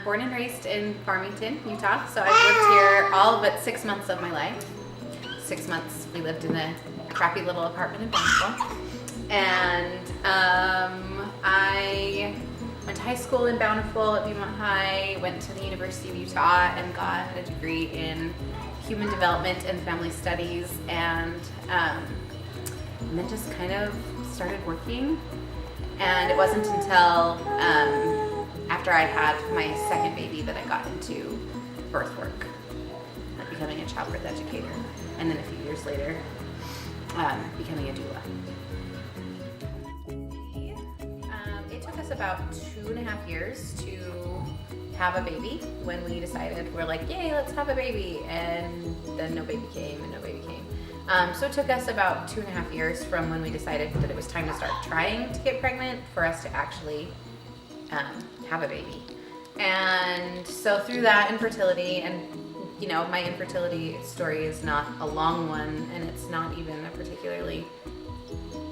Born and raised in Farmington, Utah. So I've lived here all but 6 months of my life. 6 months we lived in a crappy little apartment in Bountiful. And I went to high school in Bountiful at Beaumont High, went to the University of Utah and got a degree in human development and family studies, and then just kind of started working. And it wasn't until after I had my second baby that I got into birth work, becoming a childbirth educator, and then a few years later, becoming a doula. It took us about 2.5 years to have a baby. When we decided, we're like, yay, let's have a baby, and then no baby came, and no baby came. So it took us about 2.5 years from when we decided that it was time to start trying to get pregnant for us to actually have a baby. And so through that infertility, and you know, my infertility story is not a long one, and it's not even a particularly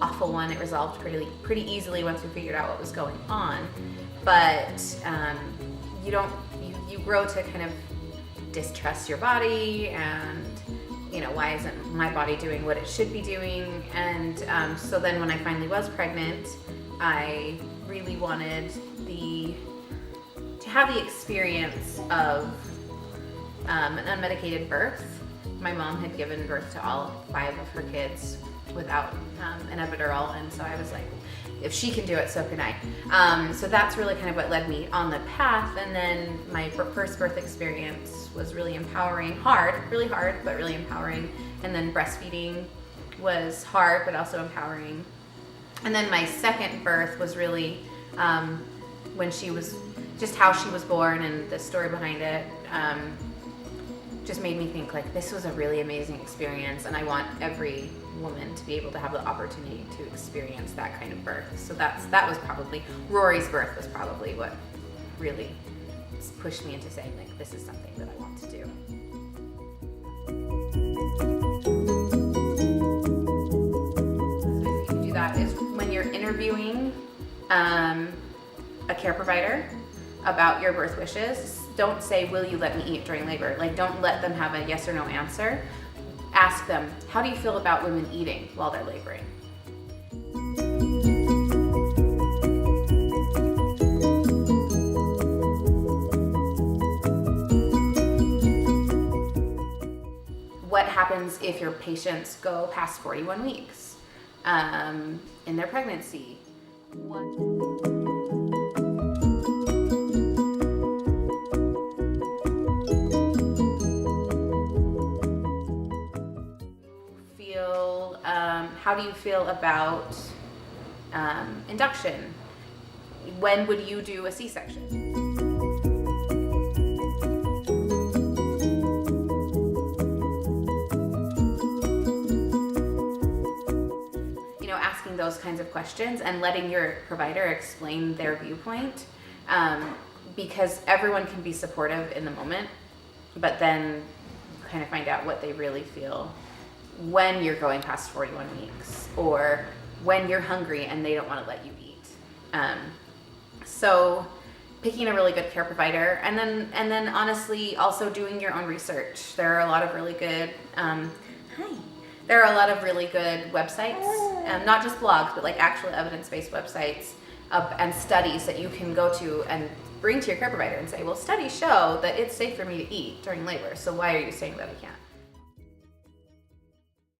awful one. It resolved pretty easily once we figured out what was going on. But you grow to kind of distrust your body, and you know, why isn't my body doing what it should be doing? And so then when I finally was pregnant, I really wanted to have the experience of an unmedicated birth. My mom had given birth to all 5 of her kids without an epidural, and so I was like, if she can do it, so can I. So that's really kind of what led me on the path. And then my first birth experience was really empowering, really hard, but really empowering. And then breastfeeding was hard, but also empowering. And then my second birth was really when she was, just how she was born and the story behind it, just made me think like, this was a really amazing experience, and I want every woman to be able to have the opportunity to experience that kind of birth. So that was probably, Rory's birth was probably what really pushed me into saying like, this is something that I want to do. You can do that is when you're interviewing a care provider about your birth wishes, don't say, will you let me eat during labor? Like, don't let them have a yes or no answer. Ask them, how do you feel about women eating while they're laboring? What happens if your patients go past 41 weeks in their pregnancy? How do you feel about induction? When would you do a C-section? You know, asking those kinds of questions and letting your provider explain their viewpoint, because everyone can be supportive in the moment, but then kind of find out what they really feel when you're going past 41 weeks, or when you're hungry and they don't want to let you eat. So picking a really good care provider, and then honestly also doing your own research. There are a lot of really good there are a lot of really good websites, not just blogs, but like actual evidence-based websites and studies that you can go to and bring to your care provider and say, well, studies show that it's safe for me to eat during labor, so why are you saying that I can't?